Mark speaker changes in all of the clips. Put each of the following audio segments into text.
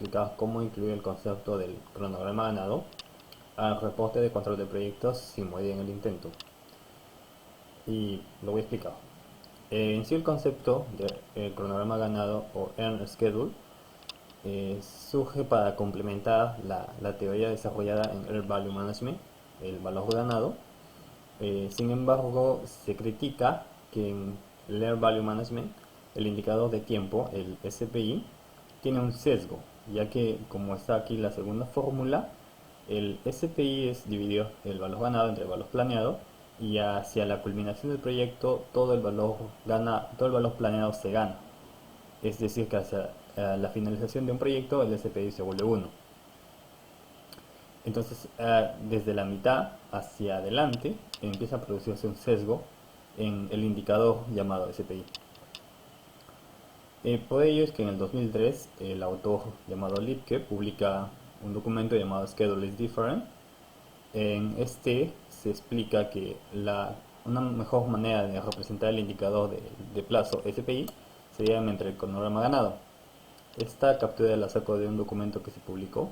Speaker 1: Explicar cómo incluir el concepto del cronograma ganado al reporte de control de proyectos sin morir en el intento. Y lo voy a explicar. En sí el concepto del cronograma ganado o Earn Schedule surge para complementar la teoría desarrollada en Earn Value Management, el valor ganado. Sin embargo, se critica que en el Earn Value Management el indicador de tiempo, el SPI, tiene un sesgo, ya que como está aquí la segunda fórmula, el SPI es dividir el valor ganado entre el valor planeado y hacia la culminación del proyecto todo el valor planeado se gana. Es decir, que hacia la finalización de un proyecto el SPI se vuelve 1. Entonces, desde la mitad hacia adelante empieza a producirse un sesgo en el indicador llamado SPI. Por ello es que en el 2003 el autor llamado Lipke publica un documento llamado Schedule is Different. En este se explica que una mejor manera de representar el indicador de plazo SPI sería mediante el cronograma ganado. Esta captura la saco de un documento que se publicó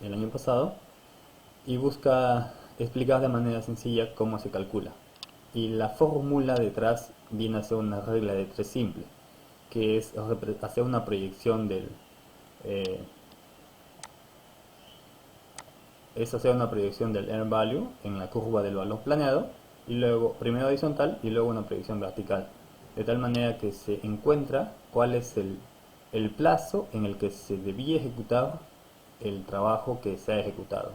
Speaker 1: el año pasado y busca explicar de manera sencilla cómo se calcula. Y la fórmula detrás viene a ser una regla de tres simple, que es hacer una proyección eh, del earn value en la curva del valor planeado, y luego primero horizontal y luego una proyección vertical, de tal manera que se encuentra cuál es el plazo en el que se debía ejecutar el trabajo que se ha ejecutado,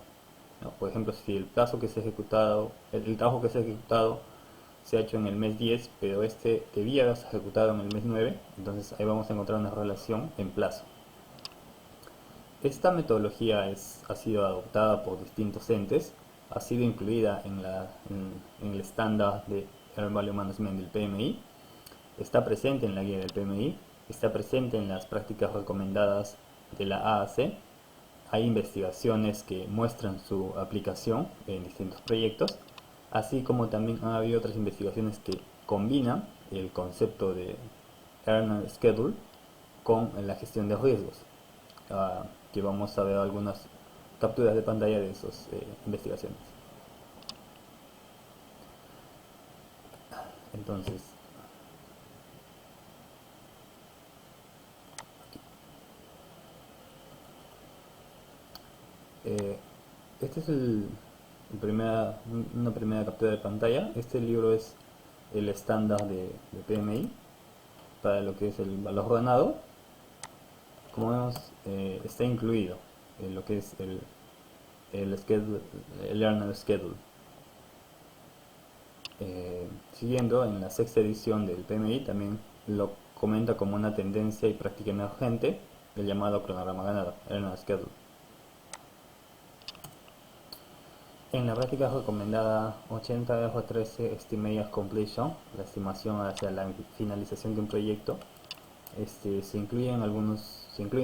Speaker 1: ¿no? Por ejemplo, si el plazo que se ha ejecutado, el trabajo que se ha ejecutado se ha hecho en el mes 10, pero este debía haberse ejecutado en el mes 9, entonces ahí vamos a encontrar una relación en plazo. Esta metodología ha sido adoptada por distintos entes, ha sido incluida en el estándar de Earn Value Management del PMI, está presente en la guía del PMI, está presente en las prácticas recomendadas de la AAC. Hay investigaciones que muestran su aplicación en distintos proyectos, así como también ha habido otras investigaciones que combinan el concepto de Earn Schedule con la gestión de riesgos, que vamos a ver algunas capturas de pantalla de esas investigaciones. Entonces, eh, este es una primera captura de pantalla. Este libro es el estándar de PMI para lo que es el valor ordenado. Como vemos, está incluido en lo que es el Learner Schedule. Siguiendo, en la sexta edición del PMI también lo comenta como una tendencia y práctica emergente el llamado cronograma ganado, Learner Schedule. En la práctica recomendada 80R13 Estimated Completion, la estimación hacia la finalización de un proyecto, se incluyen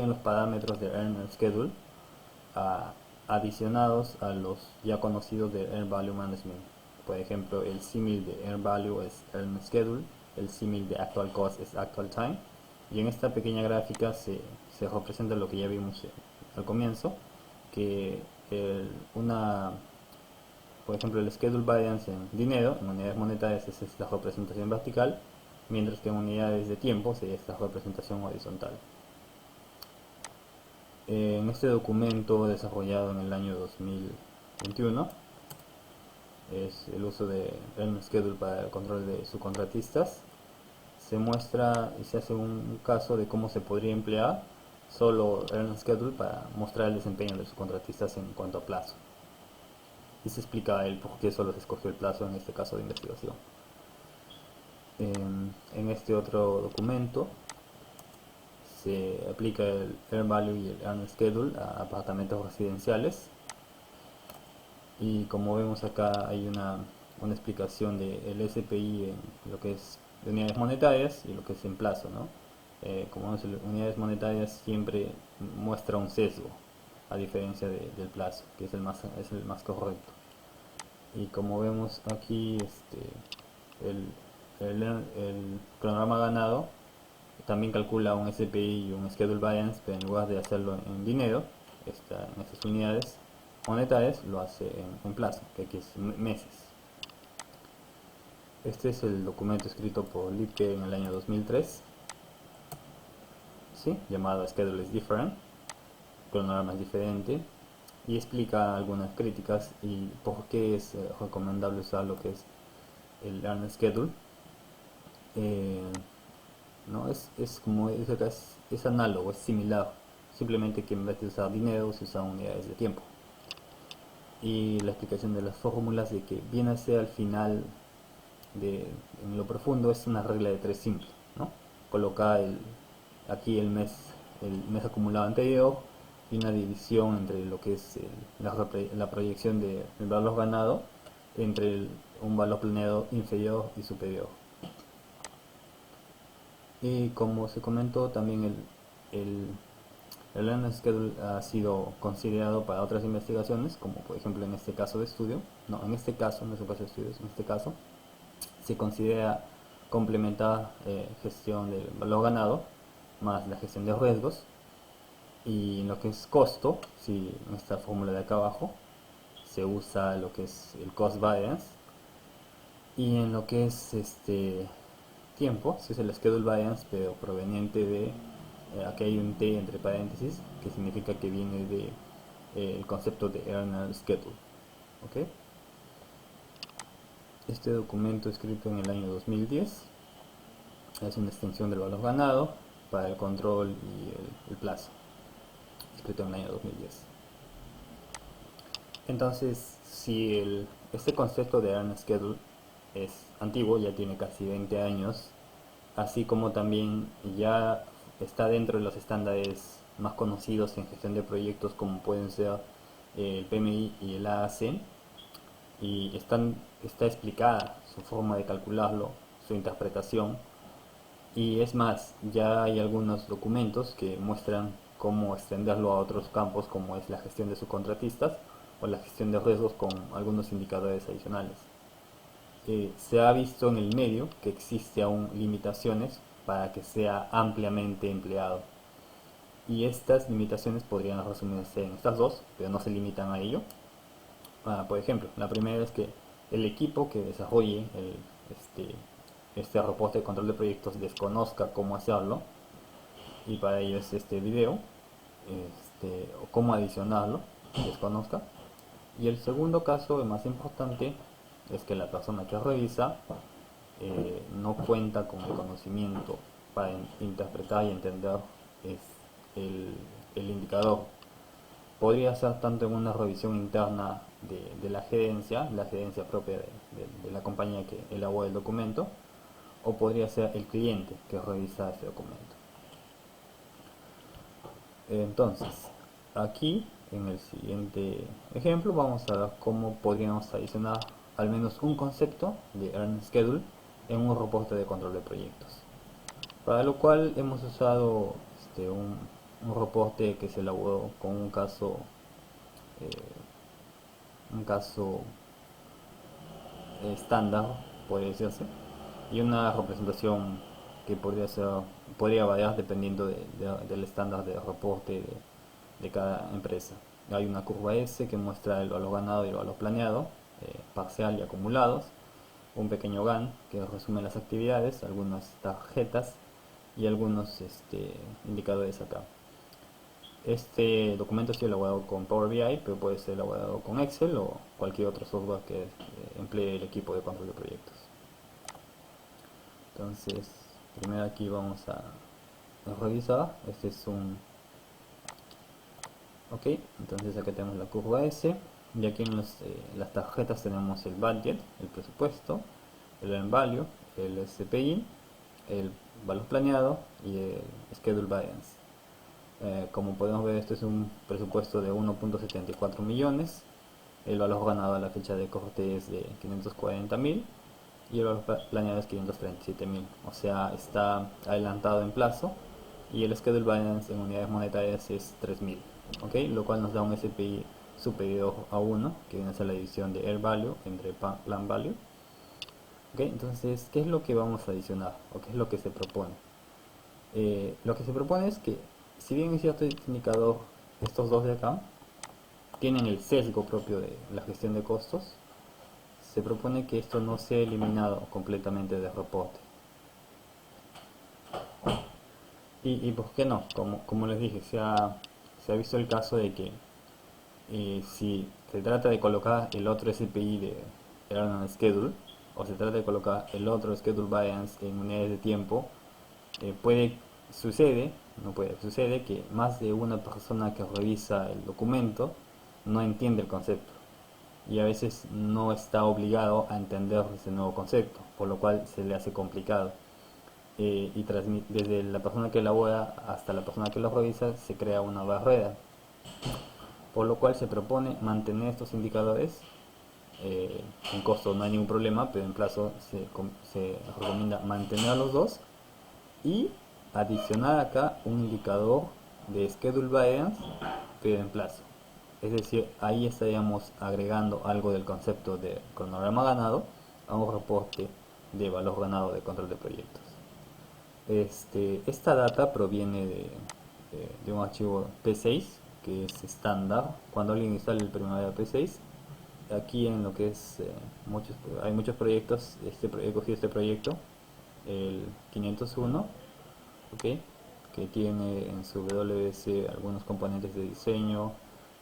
Speaker 1: los parámetros de Earn Schedule adicionados a los ya conocidos de Earn Value Management. Por ejemplo, el símil de Earn Value es Earn Schedule, el símil de Actual Cost es Actual Time, y en esta pequeña gráfica se representa lo que ya vimos al comienzo, que por ejemplo, el Schedule Variance en dinero, en unidades monetarias, es esta representación vertical, mientras que en unidades de tiempo sería esta representación horizontal. En este documento desarrollado en el año 2021, es el uso de Earn Schedule para el control de subcontratistas. Se muestra y se hace un caso de cómo se podría emplear solo Earn Schedule para mostrar el desempeño de los subcontratistas en cuanto a plazo. Y se explica el por qué solo se escogió el plazo en este caso de investigación. En este otro documento se aplica el Earn Value y el Earn Schedule a apartamentos residenciales, y como vemos acá hay una explicación del SPI en lo que es de unidades monetarias y lo que es en plazo, ¿no? Como vemos, en unidades monetarias siempre muestra un sesgo a diferencia del plazo, que es el más correcto. Y como vemos aquí, el cronograma ganado También calcula un SPI y un Schedule Variance, pero en lugar de hacerlo en dinero, en estas unidades monetarias, lo hace en plazo, que aquí es meses. Este es el documento escrito por Lipke en el año 2003, ¿sí? Llamado Schedule is Different, cronograma es diferente, y explica algunas críticas y por qué es recomendable usar lo que es el Earned Schedule. ¿No? Es análogo, es similar, simplemente que en vez de usar dinero se usan unidades de tiempo. Y la explicación de las fórmulas de que viene a ser al final en lo profundo es una regla de 3 simple, ¿no? Coloca aquí el mes acumulado anterior y una división entre lo que es la proyección del valor ganado entre un valor planeado inferior y superior. Y como se comentó, también el Earned Schedule ha sido considerado para otras investigaciones, como por ejemplo en este caso de estudio. No, en este caso, no es un caso de estudios, en este caso se considera complementar gestión del valor ganado más la gestión de riesgos. Y en lo que es costo, si en esta fórmula de acá abajo se usa lo que es el cost variance, y en lo que es tiempo se usa el schedule variance, pero proveniente de aquí hay un T entre paréntesis que significa que viene de el concepto de Earned Schedule. ¿Okay? Este documento escrito en el año 2010 es una extensión del valor ganado para el control y el plazo, escrito en el año 2010. Entonces, si este concepto de Earned Schedule es antiguo, ya tiene casi 20 años, así como también ya está dentro de los estándares más conocidos en gestión de proyectos como pueden ser el PMI y el AAC, y está explicada su forma de calcularlo, su interpretación, y es más, ya hay algunos documentos que muestran cómo extenderlo a otros campos como es la gestión de subcontratistas o la gestión de riesgos con algunos indicadores adicionales. Se ha visto en el medio que existe aún limitaciones para que sea ampliamente empleado. Y estas limitaciones podrían resumirse en estas dos, pero no se limitan a ello. Por ejemplo, la primera es que el equipo que desarrolle este reporte de control de proyectos desconozca cómo hacerlo, y para ello es este video, o cómo adicionarlo, desconozca. Y el segundo caso, el más importante, es que la persona que revisa no cuenta con el conocimiento para interpretar y entender es el indicador. Podría ser tanto en una revisión interna de la gerencia propia de la compañía que elabora el documento, o podría ser el cliente que revisa ese documento. Entonces, aquí en el siguiente ejemplo vamos a ver cómo podríamos adicionar al menos un concepto de Earned Schedule en un reporte de control de proyectos. Para lo cual hemos usado un reporte que se elaboró con un caso estándar, podría decirse, y una representación que podría variar dependiendo del estándar de reporte de cada empresa. Hay una curva S que muestra el valor ganado y el valor planeado, parcial y acumulados, un pequeño GAN que resume las actividades, algunas tarjetas y algunos indicadores acá. Este documento ha sido elaborado con Power BI, pero puede ser elaborado con Excel o cualquier otro software que emplee el equipo de control de proyectos. Entonces, primero aquí vamos a revisar. Este es un... Ok, entonces acá tenemos la curva S. Y aquí en las tarjetas tenemos el budget, el presupuesto, el earned value, el SPI, el valor planeado y el schedule variance. Como podemos ver, este es un presupuesto de 1.74 millones. El valor ganado a la fecha de corte es de 540.000 y el valor planeado es 537.000. O sea, está adelantado en plazo, y el schedule balance en unidades monetarias es 3.000. ¿Okay? Lo cual nos da un SPI superior a 1, que viene a ser la división de Air Value entre Plan Value. ¿Okay? Entonces, ¿qué es lo que vamos a adicionar? ¿O qué es lo que se propone? Lo que se propone es que, si bien es cierto este indicador, estos dos de acá tienen el sesgo propio de la gestión de costos, se propone que esto no sea eliminado completamente del reporte. Y por qué no, como les dije, se ha visto el caso de que si se trata de colocar el otro SPI de Earn Schedule, o se trata de colocar el otro Schedule Variance en unidades de tiempo, sucede que más de una persona que revisa el documento no entiende el concepto y a veces no está obligado a entender ese nuevo concepto, por lo cual se le hace complicado. Y desde la persona que elabora hasta la persona que lo revisa se crea una barrera, por lo cual se propone mantener estos indicadores. En costo no hay ningún problema, pero en plazo se recomienda mantener los dos y adicionar acá un indicador de schedule variance, pero en plazo. Es decir, ahí estaríamos agregando algo del concepto de cronograma ganado a un reporte de valor ganado de control de proyectos. Esta data proviene de un archivo P6 que es estándar cuando alguien instala el primavera P6. Aquí en lo que es hay muchos proyectos, he cogido este proyecto, el 501, ¿ok? Que tiene en su WS algunos componentes de diseño,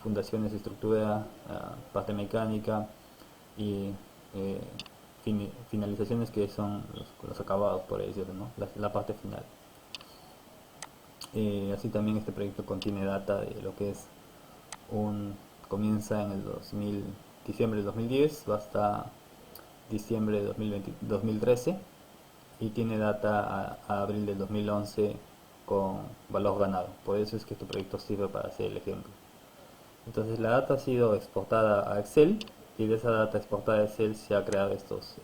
Speaker 1: fundaciones, estructura, parte mecánica y eh, finalizaciones que son los acabados, por decirlo, ¿no? La parte final. Así también este proyecto contiene data de lo que es comienza en el diciembre del 2010 va hasta diciembre de 2013 y tiene data a abril del 2011 con valor ganado. Por eso es que este proyecto sirve para hacer el ejemplo. Entonces la data ha sido exportada a Excel y de esa data exportada a Excel se ha creado estos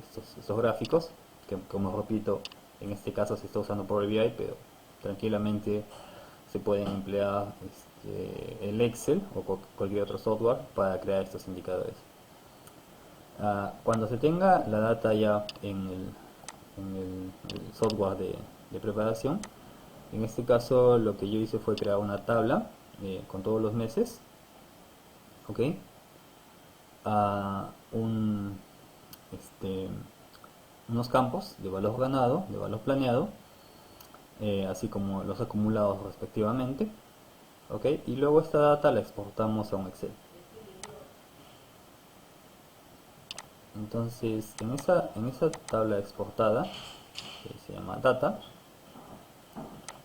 Speaker 1: gráficos que, como repito, en este caso se está usando Power BI, pero tranquilamente se pueden emplear el Excel o cualquier otro software para crear estos indicadores. Cuando se tenga la data ya en el software de preparación, en este caso lo que yo hice fue crear una tabla con todos los meses, ¿ok? A unos campos de valor ganado, de valor planeado, así como los acumulados respectivamente, ¿ok? Y luego esta data la exportamos a un Excel. Entonces en esa tabla exportada, que se llama data,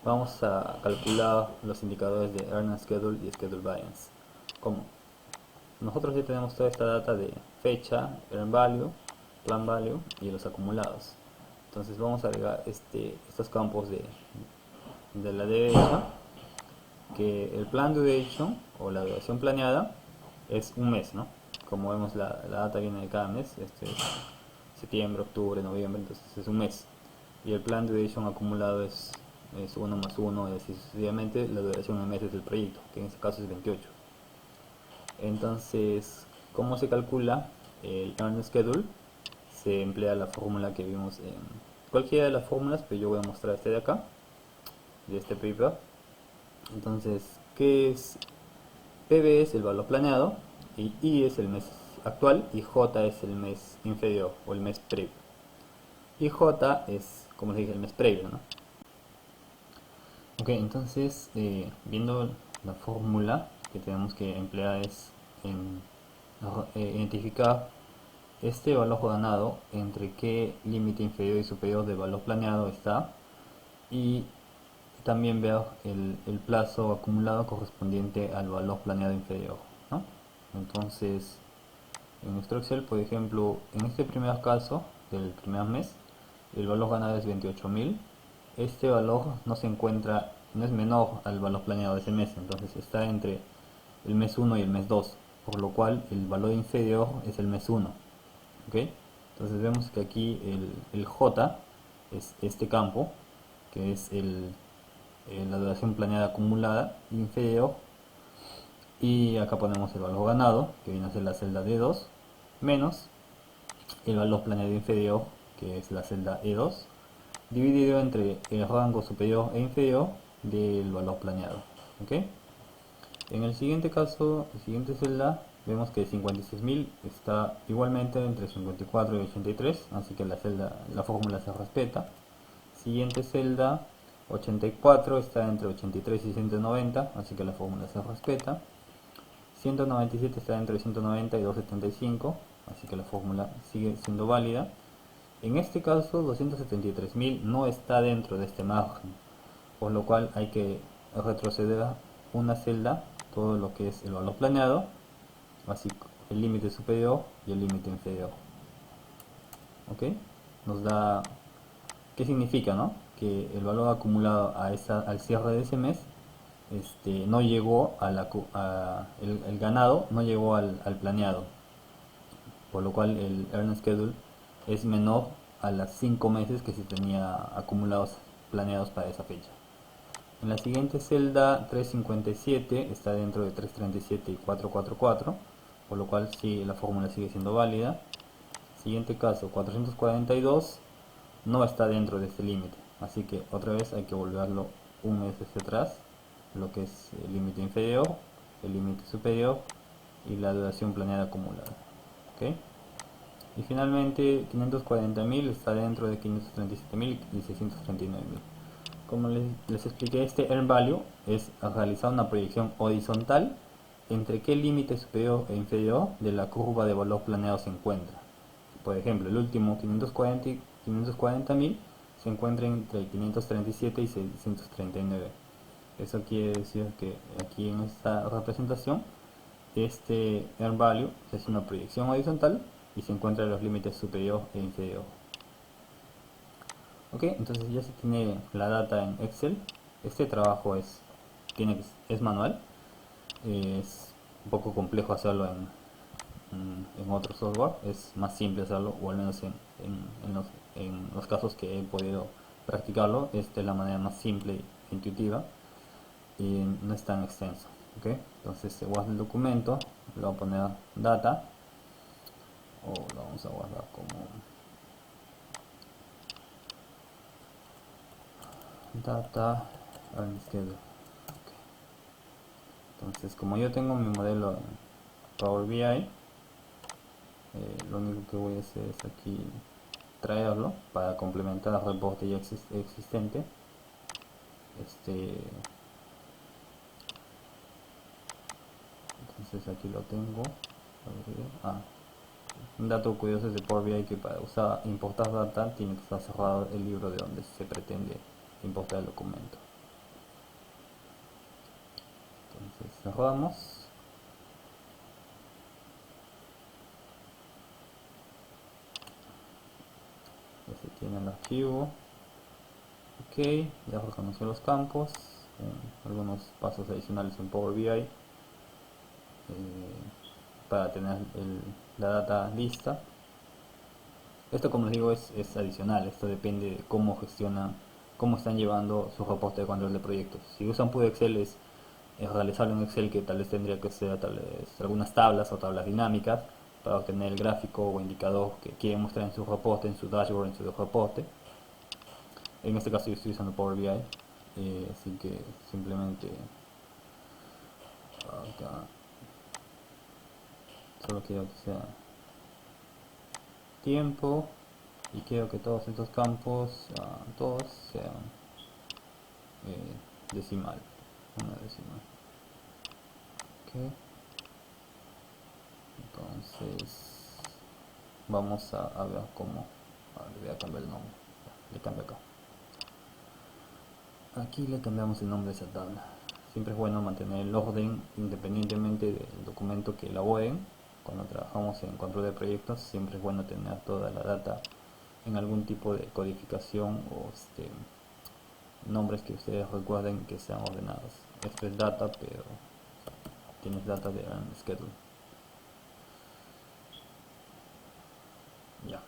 Speaker 1: vamos a calcular los indicadores de Earn Schedule y Schedule Variance. ¿Cómo? Nosotros ya tenemos toda esta data de fecha, Earn Value, Plan Value y los acumulados. Entonces vamos a agregar estos campos de la derecha, que el plan duration o la duración planeada es un mes, ¿no? Como vemos la data viene de cada mes, septiembre, octubre, noviembre, entonces es un mes. Y el plan duration acumulado es 1 más 1, es decir, sucesivamente la duración en meses del proyecto, que en este caso es 28. Entonces, ¿cómo se calcula el Earn Schedule? Se emplea la fórmula que vimos en cualquiera de las fórmulas, pero yo voy a mostrar de acá, de este paper. Entonces, ¿qué es? PB es el valor planeado, y I es el mes actual, y J es el mes inferior o el mes previo. Y J es, como les dije, el mes previo, ¿no? Ok, entonces, viendo la fórmula que tenemos que emplear es identificar este valor ganado entre qué límite inferior y superior del valor planeado está, y también ver el plazo acumulado correspondiente al valor planeado inferior, ¿no? Entonces, en nuestro Excel, por ejemplo, en este primer caso del primer mes, el valor ganado es 28.000. Este valor no es menor al valor planeado de ese mes, entonces está entre el mes 1 y el mes 2, por lo cual el valor inferior es el mes 1, ¿ok? Entonces vemos que aquí el J es este campo, que es la duración planeada acumulada inferior, y acá ponemos el valor ganado, que viene a ser la celda D2, menos el valor planeado inferior, que es la celda E2, dividido entre el rango superior e inferior del valor planeado. ¿Ok? En el siguiente caso, la siguiente celda, vemos que 56.000 está igualmente entre 54 y 83, así que la fórmula se respeta. Siguiente celda, 84 está entre 83 y 190, así que la fórmula se respeta. 197 está entre 190 y 275, así que la fórmula sigue siendo válida. En este caso, 273.000 no está dentro de este margen, por lo cual hay que retroceder una celda, todo lo que es el valor planeado, así el límite superior y el límite inferior. ¿Ok? Nos da, ¿qué significa, no? Que el valor acumulado al cierre de ese mes no llegó el ganado no llegó al planeado, por lo cual el earn schedule es menor a las 5 meses que se tenía acumulados planeados para esa fecha. En la siguiente celda, 357 está dentro de 337 y 444, por lo cual sí, la fórmula sigue siendo válida. Siguiente caso, 442 no está dentro de este límite, así que otra vez hay que volverlo un mes hacia atrás, lo que es el límite inferior, el límite superior y la duración planeada acumulada. ¿Ok? Y finalmente 540.000 está dentro de 537.000 y 639.000. Como les expliqué, este earn value es realizar una proyección horizontal entre qué límite superior e inferior de la curva de valor planeado se encuentra. Por ejemplo, el último 540.000 se encuentra entre 537 y 639. Eso quiere decir que aquí en esta representación este earn value es una proyección horizontal y se encuentra en los límites superior e inferior. Ok, entonces ya se tiene la data en Excel. Este trabajo es manual, es un poco complejo hacerlo en otro software, es más simple hacerlo, o al menos en los casos que he podido practicarlo, esta es la manera más simple e intuitiva y no es tan extenso. ¿Ok? Entonces se guarda el documento, le voy a poner data, o lo vamos a guardar como data earn schedule. Ok. Entonces, como yo tengo mi modelo en Power BI, lo único que voy a hacer es aquí traerlo para complementar el reporte ya existente. Entonces aquí lo tengo. Un dato curioso es de Power BI, que para importar data tiene que estar cerrado el libro de donde se pretende importar el documento. Entonces cerramos. Ya se tiene el archivo. Ok, ya reconoció los campos. Algunos pasos adicionales en Power BI para tener la data lista. Esto, como les digo, es adicional. Esto depende de cómo gestionan, cómo están llevando su reporte de control de proyectos. Si usan puro Excel, es realizarlo en Excel, que tal vez tendría que ser tal vez algunas tablas o tablas dinámicas para obtener el gráfico o indicador que quieren mostrar en su reporte, en su dashboard, en su reporte. En este caso yo estoy usando Power BI, así que simplemente acá solo quiero que sea tiempo y quiero que todos estos campos, todos sean decimal, una decimal. Ok, entonces vamos a ver cómo. Le voy a cambiar el nombre, le cambio acá. Aquí le cambiamos el nombre de esa tabla. Siempre es bueno mantener el orden independientemente del documento que elaboren. Cuando trabajamos en control de proyectos, siempre es bueno tener toda la data en algún tipo de codificación o nombres que ustedes recuerden que sean ordenados. Esto es data, pero tienes data de earn schedule. Ya.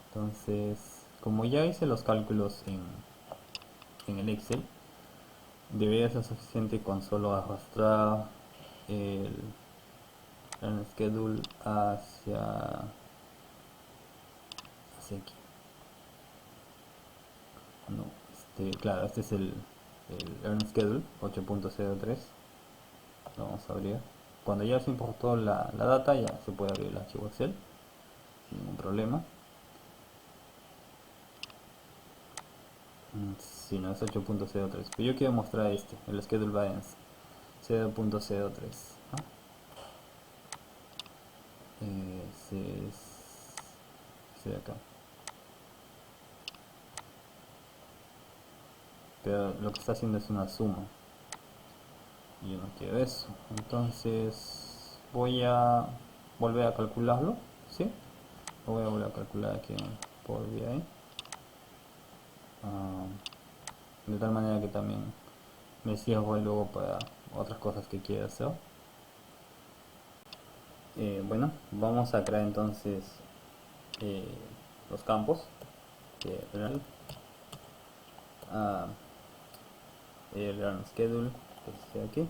Speaker 1: Entonces, como ya hice los cálculos en el Excel, debería ser suficiente con solo arrastrar el schedule hacia aquí. No, claro, este es el Earn Schedule 8.03. Lo vamos a abrir. Cuando ya se importó la data, ya se puede abrir el archivo Excel sin ningún problema. Si no es 8.03, pero yo quiero mostrar el Schedule Variance 0.03, ¿no? Ese de acá. Pero lo que está haciendo es una suma y yo no quiero eso. Entonces voy a volver a calcularlo, ¿sí? Lo voy a volver a calcular aquí en Power BI, de tal manera que también me sirva luego para otras cosas que quiera hacer. Bueno, vamos a crear entonces eh, los campos que eran el run schedule, que está aquí.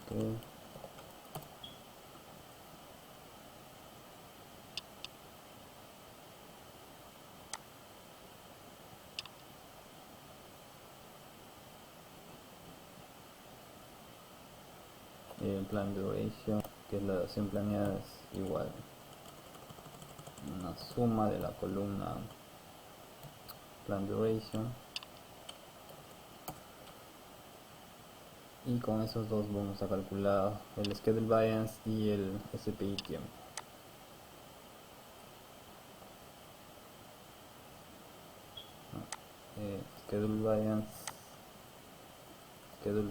Speaker 1: Okay. El plan duration, que es la duración planeada, es igual una suma de la columna plan duration, y con esos dos vamos a calcular el schedule variance y el SPI tiempo. Schedule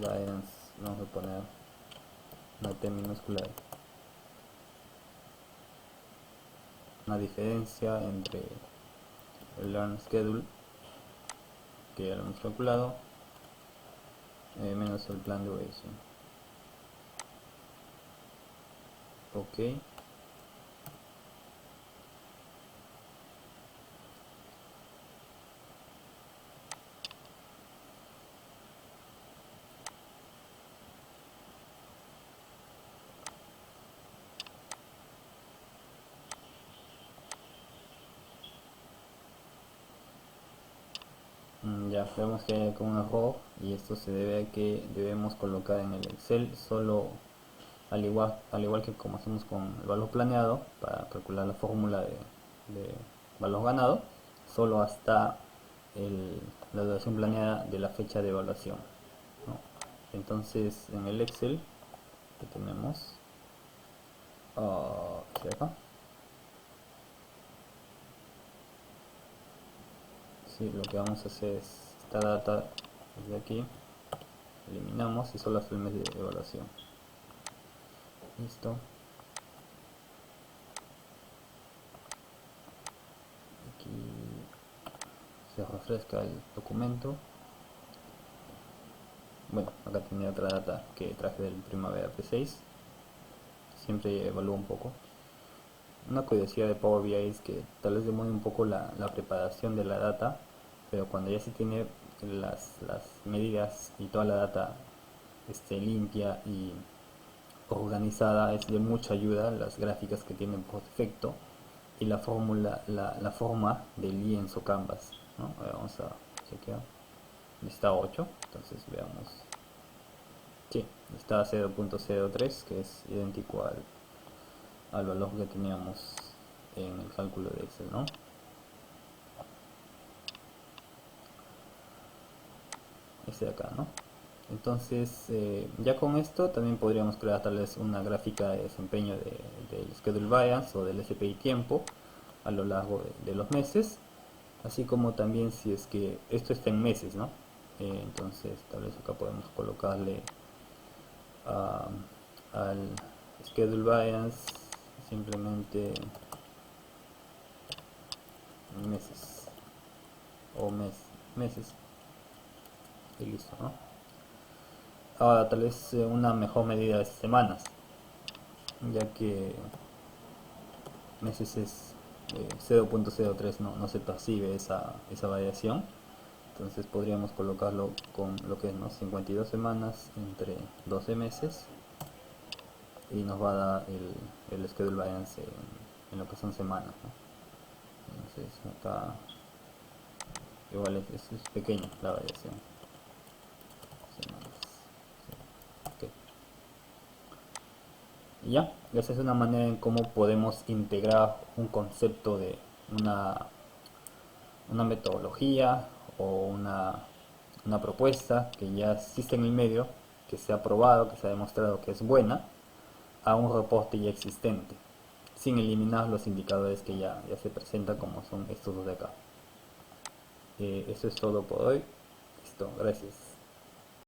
Speaker 1: variance, vamos a poner una T minúscula, una diferencia entre el learn schedule que ya lo hemos calculado menos el plan duration. Ok. Ya vemos que hay como un error, y esto se debe a que debemos colocar en el Excel solo, al igual que como hacemos con el valor planeado para calcular la fórmula de valor ganado, solo hasta la duración planeada de la fecha de evaluación, ¿no? Entonces en el Excel que tenemos, ¿sí acá? Sí, lo que vamos a hacer es esta data desde aquí, eliminamos y solo hasta el mes de evaluación. Listo. Aquí se refresca el documento. Bueno, acá tenía otra data que traje del Primavera P6. Siempre evalúo un poco. Una curiosidad de Power BI es que tal vez demore un poco la preparación de la data, pero cuando ya se tiene las medidas y toda la data limpia y organizada, es de mucha ayuda las gráficas que tienen por defecto y la fórmula, la forma del lienzo Canvas, ¿no? Vamos a chequear. Está 8, entonces veamos. Sí, está 0.03, que es idéntico al valor que teníamos en el cálculo de Excel, ¿no? Este de acá, ¿no? Entonces, ya con esto también podríamos crear tal vez una gráfica de desempeño del Schedule Variance o del SPI tiempo a lo largo de los meses, así como también si es que esto está en meses, ¿no? Entonces tal vez acá podemos colocarle al Schedule Variance simplemente meses o meses y listo, ¿no? Ahora tal vez una mejor medida es semanas, ya que meses es 0.03, no se percibe esa variación. Entonces podríamos colocarlo con lo que es, ¿no? 52 semanas entre 12 meses y nos va a dar el schedule variance en lo que son semanas, ¿no? acá igual es pequeña la variación. Ok. Y ya, esa es una manera en cómo podemos integrar un concepto de una, una metodología o una propuesta que ya existe en el medio, que se ha probado, que se ha demostrado que es buena, a un reporte ya existente, sin eliminar los indicadores que ya se presentan como son estos dos de acá. Eso es todo por hoy. Listo, gracias.